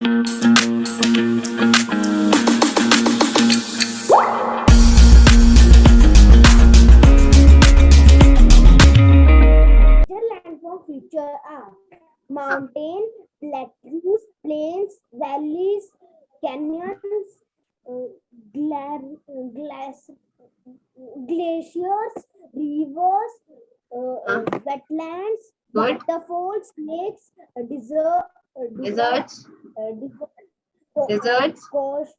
Landform feature are mountain, plateaus, plains, valleys, canyons, glaciers, rivers, wetlands, Good. waterfalls, lakes, Deserts, deserts, coast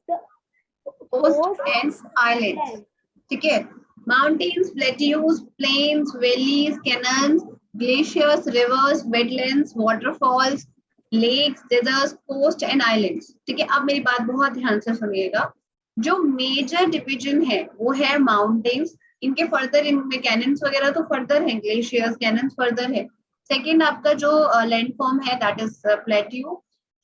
and islands. ठीक है. Mountains, plateaus, plains, valleys, canyons, glaciers, rivers, wetlands, waterfalls, lakes, deserts, coast and islands. ठीक है. अब मेरी बात बहुत ध्यान से सुनिएगा. जो मेजर डिवीजन है वो है माउंटेन्स. इनके फर्दर इनमें कैनन्स वगैरह तो फर्दर है, ग्लेशियर्स, कैनन्स फर्दर है. सेकेंड आपका जो लैंड फॉर्म है that is plateau.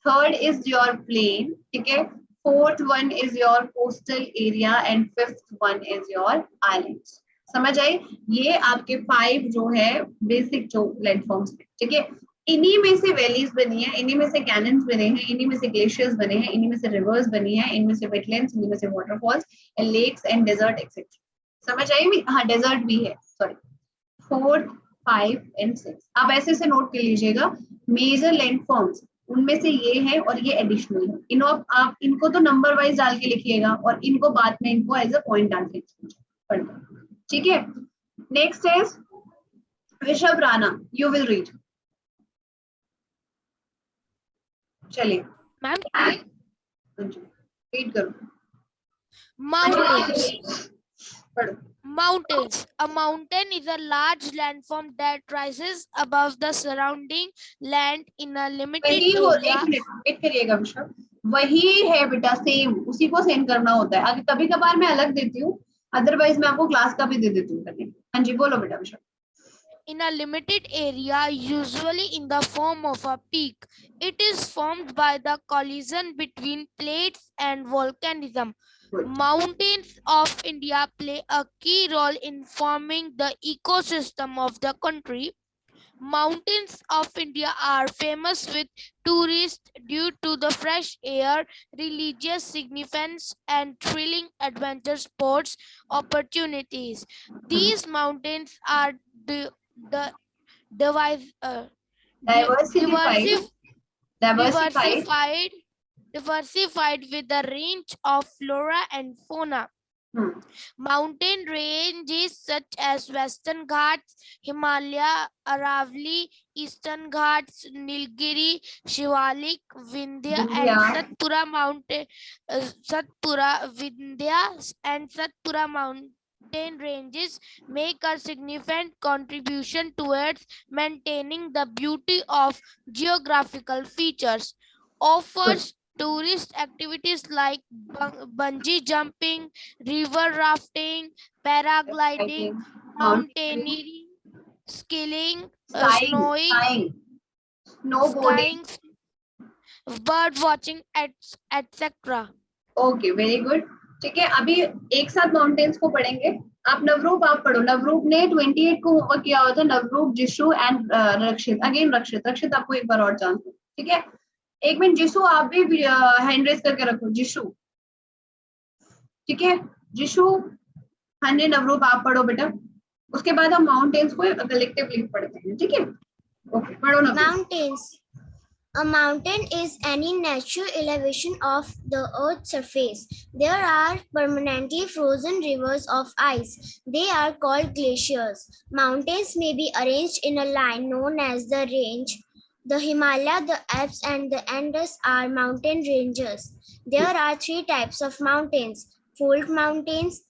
Third is your plain. ठीक है. Fourth one is your coastal area and fifth one is your islands. समझ आई. ये आपके 5 जो है बेसिक जो लैंड फॉर्म्स है. ठीक है. इन्हीं में से वैलीज बनी है, इन्हीं में से कैनन्स बने हैं, इन्हीं में से ग्लेशियर्स बने हैं, इन्हीं में से रिवर्स बनी है, इनमें से वेटलैंड्स, इन्हीं में से waterfalls and lakes and desert etcetera. समझ आई. हाँ डेजर्ट भी है. सॉरी. 4, 5 एंड 6 आप ऐसे से नोट कर लीजिएगा. मेजर लैंड फॉर्म्स उनमें से ये है और ये एडिशनल है. इनको आप इनको तो नंबर वाइज डाल के लिखिएगा और इनको बाद में इनको एज अ पॉइंट डाल के पढ़ना. ठीक है. Next is Rishabh Rana. You will read. चलिए मैम रीड करो. mountains. पढ़ो. Mountains. A mountain is a large landform that rises above the surrounding land in a limited वही हो. area. एक मिनट वेट करिएगा विशाल. वही है बेटा, सेम उसी को सेंड करना होता है. अगर कभी कभार मैं अलग देती हूँ, अदरवाइज मैं आपको क्लास का भी दे देती हूँ करने. हाँ जी बोलो बेटा विशाल. In a limited area, usually in the form of a peak. It is formed by the collision between plates and volcanism. Good. Mountains of India play a key role in forming the ecosystem of the country. Mountains of India are famous with tourists due to the fresh air, religious significance, and thrilling adventure sports opportunities. These mountains are the device, Diversified. diversified with a range of flora and fauna. Mountain ranges such as Western Ghats, Himalaya, Aravalli, Eastern Ghats, Nilgiri, Shivalik, Vindhya, and Satpura Mountain, Vindhya and Satpura mountain ranges make a significant contribution towards maintaining the beauty of geographical features. Offers tourist activities like bungee jumping, river rafting, paragliding, mountaineering, skiing, snowboarding, bird watching, etc. Okay very good. ठीक है. अभी एक साथ mountains को पढ़ेंगे. आप नवरूप आप पढ़ो. नवरूप ने 28 को होमवर्क किया हुआ था. नवरूप, जिशु एंड रक्षित. अगेन रक्षित आपको एक बार और चांस. ठीक है. एक मिनट जिशु आप भी हैंड रेस करके रखो. जिशु. ठीक है. जिशु. हाँ जी नवरूप आप पढ़ो बेटा. उसके बाद हम माउंटेन्स को कलेक्टिवली पढ़ते हैं. ठीक है. ओके पढ़ो नवरूप. Mountains. A mountain is any natural elevation of the earth's surface. There are permanently frozen rivers of ice. They are called glaciers. Mountains may be arranged in a line known as the range. The Himalaya, the Alps, and the Andes are mountain ranges. There are 3 types of mountains: fold mountains,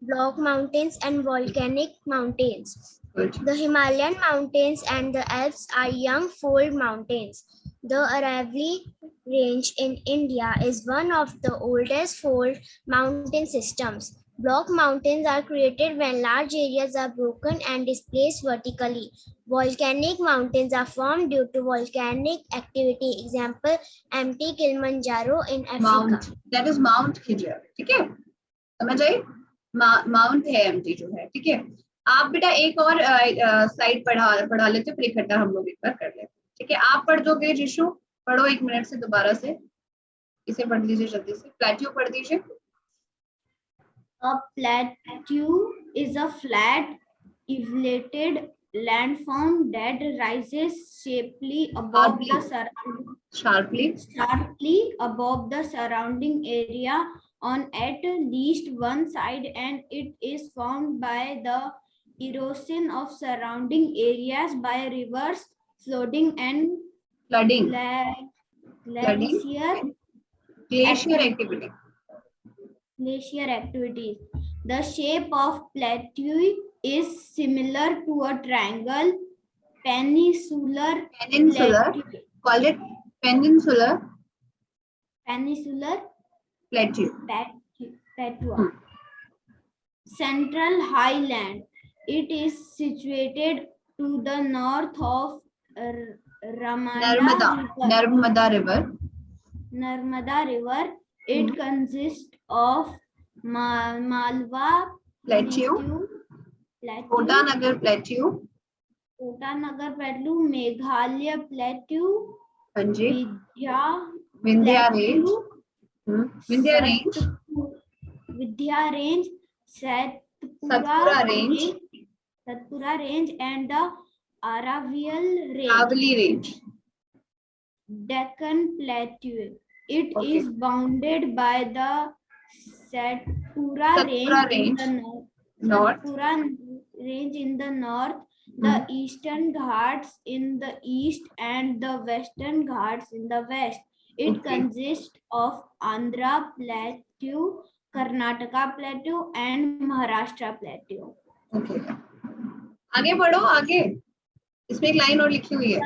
block mountains, and volcanic mountains. The Himalayan mountains and the Alps are young fold mountains. The Aravalli Range in India is one of the oldest fold mountain systems. Block mountains are created when large areas are broken and displaced vertically. Volcanic mountains are formed due to volcanic activity. Example, empty Kilimanjaro in Africa. Mount, that is Mount Kidjar. ठीक है. समझ आई. Mount है empty जो है. ठीक है. आप बेटा एक और स्लाइड पढ़ा लेते फिर इकट्ठा हम लोग एक बार कर लेते. ठीक है. आप पढ़ दोगे जिशु. पढ़ो 1 मिनट से दोबारा से. इसे पढ़ लीजिए जल्दी से, प्लेट्यू पढ़ दीजिए। A plateau is a flat, elevated landform that rises sharply above the surrounding area on at least one side, and it is formed by the erosion of surrounding areas by rivers flooding and flooding, glacier activity. activities. The shape of plateau is similar to a triangle. Peninsular Call it peninsular plateau. Plateau. Central highland. It is situated to the north of Narmada River. It consists of Malwa Plateau, Kotanagar Plateau, Meghalaya Plateau, हाँ जी, Vindhya Range, Satpura Range, and the Aravalli Range. Deccan Plateau. It is bounded by the Satpura Range in the north, the Eastern Ghats in the east, and the Western Ghats in the west. It consists of Andhra Plateau, Karnataka Plateau, and Maharashtra Plateau. Okay. आगे बढ़ो, आगे इसमें एक line और लिखी हुई है।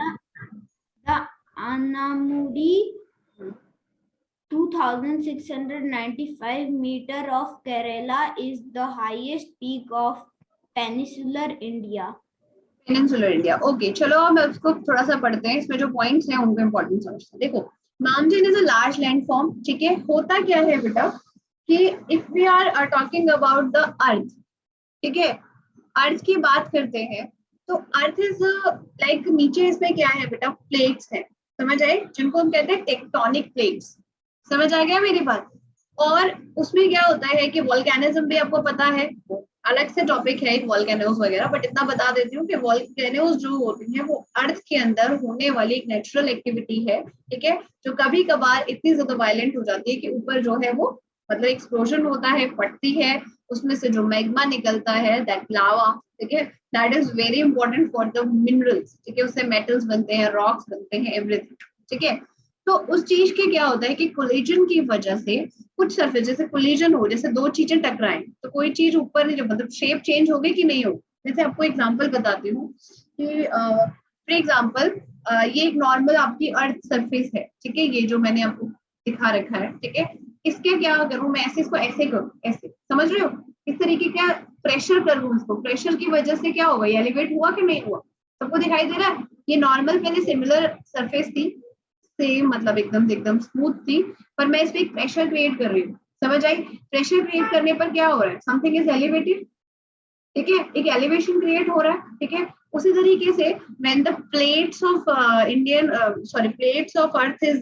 The Anamudi 2695 meter of Kerala is the highest peak of Peninsular India. Okay, चलो अब इसको थोड़ा सा पढ़ते हैं, इसमें जो पॉइंट्स हैं उनको इम्पोर्टेंट समझते हैं। देखो, mountain is a large landform, ठीक है। होता क्या है बेटा कि if we are talking about the earth, ठीक है, अर्थ की बात करते हैं तो अर्थ इज लाइक, नीचे इसमें क्या है बेटा, प्लेट्स है, समझ आए, जिनको हम कहते हैं टेक्टोनिक प्लेट्स। समझ आ गया मेरी बात? और उसमें क्या होता है कि वोल्केनिज्म भी आपको पता है, अलग से टॉपिक है एक वोल्केनोज वगैरह, बट इतना बता देती हूँ कि वोल्केनोज जो होती हैं वो अर्थ के अंदर होने वाली एक नेचुरल एक्टिविटी है, ठीक है, जो कभी कभार इतनी ज्यादा वायलेंट हो जाती है कि ऊपर जो है वो मतलब एक्सप्लोजन होता है, फटती है, उसमें से जो मैग्मा निकलता है, दैट लावा, ठीक है, that is very important for the minerals, ठीक है, उससे मेटल्स बनते हैं, रॉक्स बनते हैं, एवरीथिंग, ठीक है। तो उस चीज के क्या होता है कि कोलिजन की वजह से कुछ सरफेस, जैसे कोलिजन हो, जैसे दो चीजें टकराएं तो कोई चीज ऊपर नहीं, मतलब शेप चेंज होगी कि नहीं होगी। जैसे आपको एग्जांपल बताती हूँ कि फॉर एग्जांपल ये एक नॉर्मल आपकी अर्थ सरफेस है, ठीक है, ये जो मैंने आपको दिखा रखा है, ठीक है, इसके क्या करूं मैं, ऐसे इसको ऐसे करूं, ऐसे, समझ रहे हो, इस तरीके का प्रेशर करूं इसको, प्रेशर की वजह से क्या होगा, ये एलिवेट हुआ कि नहीं हुआ, सबको दिखाई दे रहा है। ये नॉर्मल पहले सिमिलर सरफेस थी, सेम मतलब एकदम स्मूथ थी, पर मैं इस पे एक प्रेशर क्रिएट कर रही हूँ, समझ आई। प्रेशर क्रिएट करने पर क्या हो रहा है, समथिंग इज एलिवेटेड, ठीक है, एक एलिवेशन क्रिएट हो रहा है, ठीक है। उसी तरीके से when the plates of plates of earth is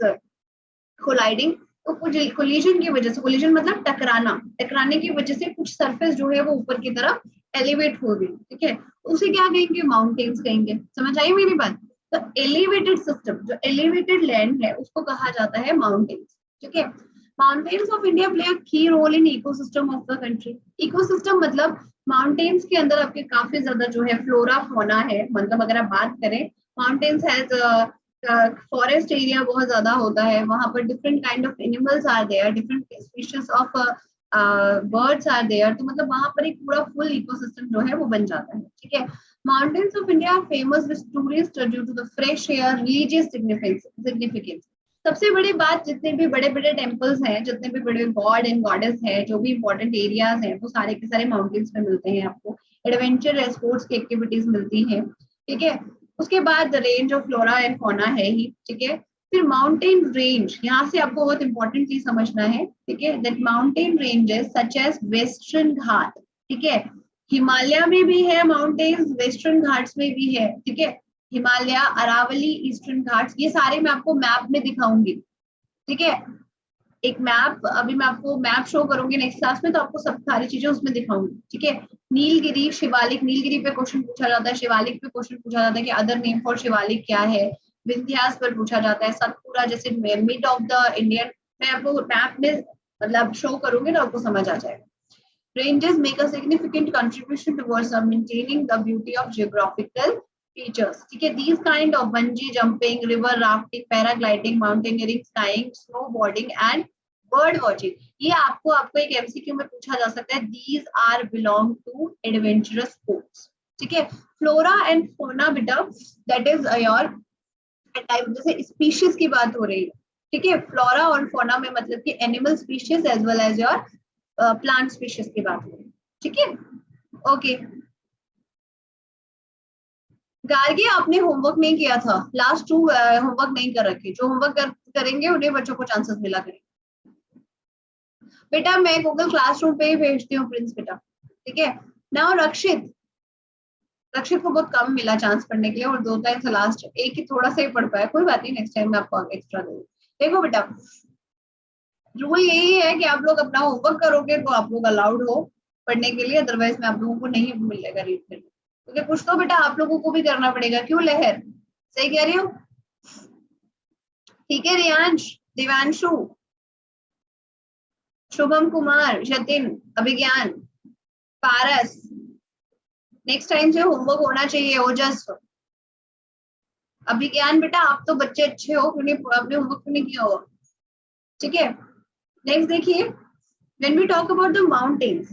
colliding, तो कुछ कोलिजन की वजह से, कोलिजन मतलब टकराने की वजह से कुछ सरफेस जो है वो ऊपर की तरफ एलिवेट हो गई, ठीक है, उसे क्या कहेंगे, माउंटेन्स कहेंगे। समझ आई मेरी बात? तो एलिवेटेड सिस्टम, जो एलिवेटेड लैंड है उसको कहा जाता है माउंटेन्स, ठीक है। Mountains of India play a key role in ecosystem of the country. Ecosystem मतलब माउंटेन्स के अंदर आपके काफी ज्यादा जो है फ्लोरा फोना है, मतलब अगर आप बात करें, माउंटेन्स हैज फॉरेस्ट एरिया बहुत ज्यादा होता है, वहां पर different kind of animals are there, different species of birds are there, तो मतलब वहां पर एक पूरा फुल इकोसिस्टम जो है वो बन जाता है, ठीक है। Mountains of India are famous with tourists due to the fresh air, religious significance. सबसे बड़ी बात, जितने भी बड़े बड़े टेम्पल्स हैं, जितने भी बड़े गॉड एंड गॉडेस हैं, जो भी इंपॉर्टेंट एरियाज हैं, वो सारे के सारे माउंटेन्स में मिलते हैं। आपको एडवेंचर स्पोर्ट्स की एक्टिविटीज मिलती हैं, ठीक है। उसके बाद range of flora and fauna है ही, ठीक है। फिर माउंटेन रेंज, यहाँ से आपको बहुत इंपॉर्टेंट चीज समझना है, ठीक है, that mountain ranges such as western Ghat, ठीक है, हिमालय में भी है माउंटेन्स, वेस्टर्न घाट्स में भी है, ठीक है, हिमालय, अरावली, ईस्टर्न घाट्स, ये सारे मैं आपको मैप में दिखाऊंगी, ठीक है। एक मैप, अभी मैं आपको मैप शो करूंगी नेक्स्ट क्लास में, तो आपको सब सारी चीजें उसमें दिखाऊंगी, ठीक है। नीलगिरी, शिवालिक, नीलगिरी पे क्वेश्चन पूछा जाता है, शिवालिक पे क्वेश्चन पूछा जाता है कि अदर नेम फॉर शिवालिक क्या है, विंध्यास पर पूछा जाता है, सतपुरा जैसे मिड ऑफ द इंडियन, मैं आपको मैप में मतलब शो करूंगी तो आपको समझ आ जाएगा। Ranges make a significant contribution towards maintaining the beauty of geographical features. ठीक है, these kind of bungee jumping, river rafting, paragliding, mountaineering, skiing, snowboarding and bird watching. ये आपको एक MCQ में पूछा जा सकता है. These are belong to adventurous sports. ठीक है, flora and fauna बेटा, that is your टाइप, जैसे स्पीशीज की बात हो रही है, ठीक है, फ्लोरा और फोना में मतलब कि animal species as well as your plant species की बात हो रही है, ठीक है। ओके गार्गी, आपने होमवर्क नहीं किया था, लास्ट 2 होमवर्क नहीं कर रखे, जो होमवर्क करेंगे उन्हें बच्चों को चांसेस मिला करेंगे। बेटा मैं गूगल क्लासरूम पे ही भेजती हूँ प्रिंस बेटा, ठीक है। नाउ रक्षित को बहुत कम मिला चांस पढ़ने के लिए, और 2 टाइम से लास्ट एक ही थोड़ा सा ही पढ़ पाया, कोई बात नहीं, नेक्स्ट टाइम मैं आपको एक्स्ट्रा दूंगी। देखो बेटा रूल यही है कि आप लोग अपना होमवर्क करोगे तो आप लोग अलाउड हो पढ़ने के लिए, अदरवाइज में आप लोगों को नहीं मिलेगा रीड करने, क्योंकि कुछ तो बेटा आप लोगों को भी करना पड़ेगा। क्यों लहर, सही कह रही हो, ठीक है। रियांश, दिवांशु, शुभम कुमार, जतिन, अभिज्ञान, पारस, नेक्स्ट टाइम से होमवर्क होना चाहिए। ओजस, अभिज्ञान बेटा आप तो बच्चे अच्छे हो, क्यों नहीं आपने होमवर्क नहीं किया होगा, ठीक है। नेक्स्ट देखिए, when we talk about the mountains,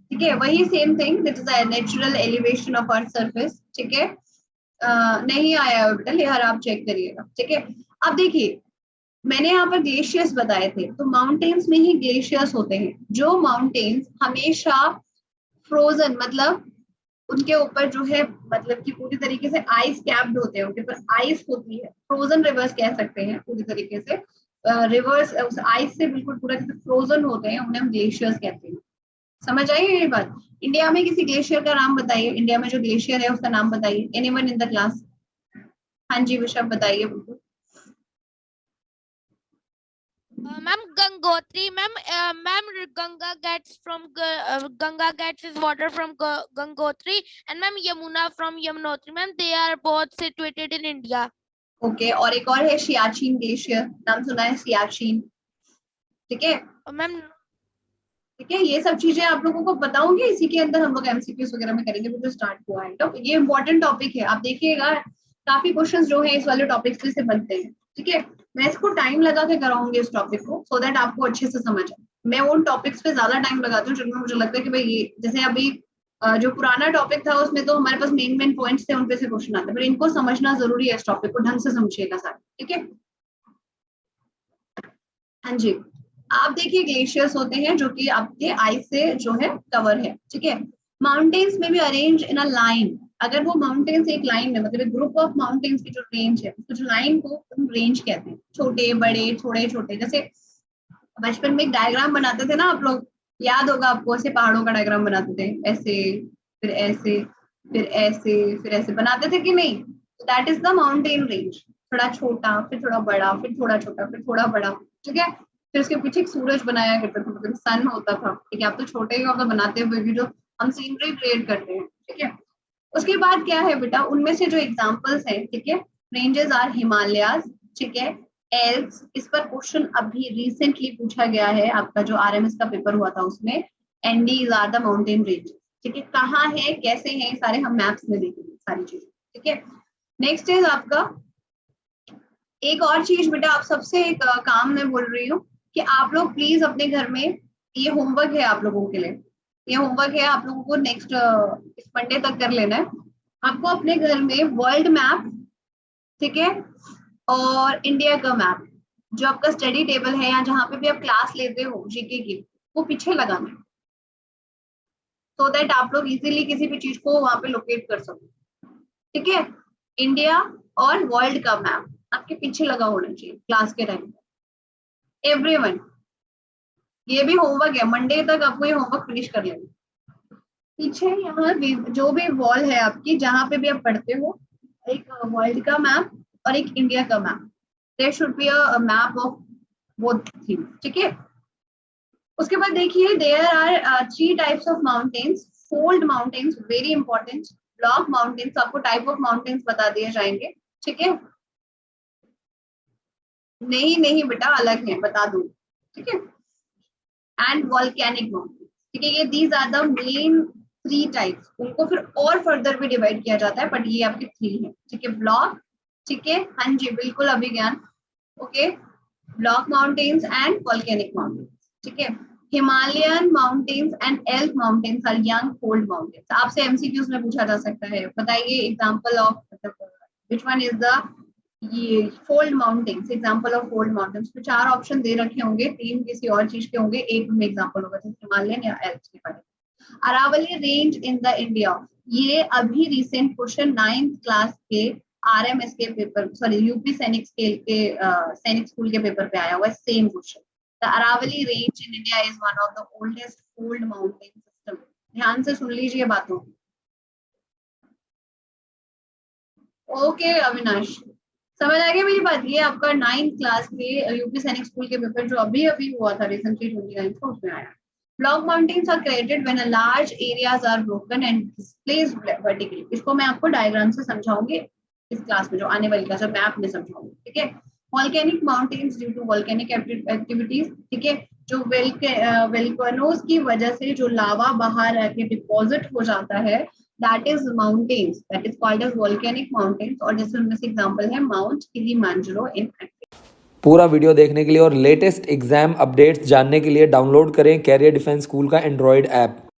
ठीक है, वही same thing, that is a natural elevation of earth surface, ठीक है। नहीं आया है बेटा लिहार, आप चेक करिएगा, ठीक है। अब देखिए मैंने यहाँ पर ग्लेशियर्स बताए थे, तो माउंटेन्स में ही ग्लेशियर्स होते हैं, जो माउंटेन्स हमेशा फ्रोजन, मतलब उनके ऊपर जो है मतलब कि पूरी तरीके से आइस कैप्ड होते हैं, उनके ऊपर आइस होती है, फ्रोजन रिवर्स कह सकते हैं पूरी तरीके से, रिवर्स उस आइस से बिल्कुल पूरा फ्रोजन होते हैं, उन्हें हम ग्लेशियर्स कहते हैं। समझ आई ये बात। इंडिया में किसी ग्लेशियर का नाम बताइए, इंडिया में जो ग्लेशियर है उसका नाम बताइए, एनीवन इन द क्लास। हाँ जी विशव बताइए बिल्कुल। Ma'am Gangotri, ma'am Ganga gets its water from Gangotri, and ma'am Yamuna from Yamunotri. Ma'am they are both situated in India. Okay और एक और है सियाचिन ग्लेशियर, नाम सुना है सियाचिन, ठीक है मैम, ठीक है। ये सब चीजें आप लोगों को बताऊंगी, इसी के अंदर हम लोग एमसीक्यूज वगैरह में करेंगे, जो स्टार्ट हुआ है। तो ये इंपॉर्टेंट टॉपिक है, आप देखिएगा काफी क्वेश्चंस जो है इस वाले टॉपिक से बनते हैं, ठीक है। मैं इसको टाइम लगा के कराऊंगी इस टॉपिक को, सो दैट आपको अच्छे से समझ आए। मैं उन टॉपिक्स पे ज्यादा टाइम लगाती हूँ जिनमें मुझे लगता है कि भाई ये, जैसे अभी जो पुराना टॉपिक था उसमें तो हमारे पास मेन पॉइंट्स थे, उनपे से क्वेश्चन आते हैं, पर इनको समझना जरूरी है, इस टॉपिक को ढंग से समझिएगा सारा, ठीक है। हाँ जी, आप देखिए ग्लेशियर्स होते हैं जो कि आपके आइस से जो है कवर है, ठीक है। माउंटेन्स में भी अरेंज इन अ लाइन, अगर वो माउंटेन्स एक लाइन में, मतलब एक ग्रुप ऑफ माउंटेन्स की जो रेंज है, तो जो लाइन को हम रेंज कहते हैं, छोटे बड़े छोटे छोटे। जैसे बचपन में एक डायग्राम बनाते थे ना आप लोग, याद होगा आपको, ऐसे पहाड़ों का डायग्राम बनाते थे, ऐसे फिर ऐसे फिर ऐसे फिर ऐसे बनाते थे कि नहीं, that is the mountain range. थोड़ा छोटा फिर थोड़ा बड़ा फिर थोड़ा छोटा फिर थोड़ा बड़ा, ठीक है। फिर उसके पीछे एक सूरज बनाया करता था, मतलब सन होता था, ठीक है। आप तो छोटे ही होगा बनाते हुए भी, जो हम सीनरी क्रिएट करते हैं, ठीक है। उसके बाद क्या है बेटा, उनमें से जो एग्जांपल्स हैं, ठीक है, रेंजेस आर हिमालयाज, ठीक है, एल्प्स, इस पर क्वेश्चन अभी रिसेंटली पूछा गया है, आपका जो आरएमएस का पेपर हुआ था उसमें, Andes are the mountain range, ठीक है। कहाँ है कैसे है सारे हम मैप्स में देखेंगे सारी चीजें, ठीक है। नेक्स्ट इज आपका एक और चीज बेटा, आप सबसे एक काम मैं बोल रही हूँ कि आप लोग प्लीज अपने घर में, ये होमवर्क है आप लोगों के लिए, ये होमवर्क है आप लोगों को नेक्स्ट इस मंडे तक कर लेना है। आपको अपने घर में वर्ल्ड मैप, ठीक है, और इंडिया का मैप, जो आपका स्टडी टेबल है या जहां पे भी आप क्लास लेते हो जीके की, वो पीछे लगाना है, सो दैट आप लोग इजीली किसी भी चीज को वहां पे लोकेट कर सको, ठीक है। इंडिया और वर्ल्ड का मैप आपके पीछे लगा होना चाहिए क्लास के टाइम, एवरीवन। ये भी होमवर्क है, मंडे तक आपको ये होमवर्क फिनिश कर लेना। पीछे यहाँ जो भी वॉल है आपकी, जहां पे भी आप पढ़ते हो, एक वर्ल्ड का मैप और एक इंडिया का map, there should be a map of वो थी, ठीक है। उसके बाद देखिए there are 3 types of mountains, fold mountains very important, block mountains, आपको टाइप ऑफ माउंटेन्स बता दिए जाएंगे, ठीक है। नहीं बेटा अलग है, बता दूं, ठीक है। एंड वॉल्केनिक माउंटेन्स, ठीक है। ये these are the main 3 types, उनको फिर और फर्दर भी डिवाइड किया जाता है, बट ये आपके 3 है, ठीक है। ब्लॉक, ठीक है, हाँ जी बिल्कुल Abhigyan, okay. Block mountains and volcanic mountains, ठीक है। Himalayan mountains and Alp mountains are young fold mountains. आपसे MCQs में पूछा जा सकता है, बताइए example of which one is the ये fold mountains, example of fold mountains। तो 4 ऑप्शन दे रखे होंगे, 3 किसी और चीज के होंगे, एक में एग्जांपल होगा जैसे हिमालयन या एल्प्स के बारे में। Aravalli range in the India, ये अभी रिसेंट क्वेश्चन 9th क्लास के RMS के पेपर, सॉरी यूपी सैनिक स्केल के सैनिक स्कूल के पेपर पे आया हुआ है same question. The Aravalli Range in India is one of the oldest fold mountain system. ध्यान से सुन लीजिए बातों। ओके अविनाश, समझ आ गया मेरी बात। ये आपका 9th क्लास के यूपी सैनिक स्कूल के पेपर जो अभी हुआ था रिसेंटली 29 को, उसमें आया। Block mountains are created when a large areas are broken and displaced vertically. इसको मैं आपको डायग्राम से समझाऊंगी इस क्लास में, जो आने वाली क्लास में मैप में समझाऊंगी, ठीक है। Volcanic mountains due to volcanic activities, ठीक है, जो वेल्केनोज की वजह से जो लावा बाहर आके डिपॉजिट हो जाता है, that is mountains, that is called as volcanic mountains. और जैसे उनमें से एग्जांपल है माउंट किलिमांजारो इन। पूरा वीडियो देखने के लिए और लेटेस्ट एग्जाम अपडेट्स जानने के लिए डाउनलोड करें कैरियर डिफेंस स्कूल का एंड्रॉयड ऐप।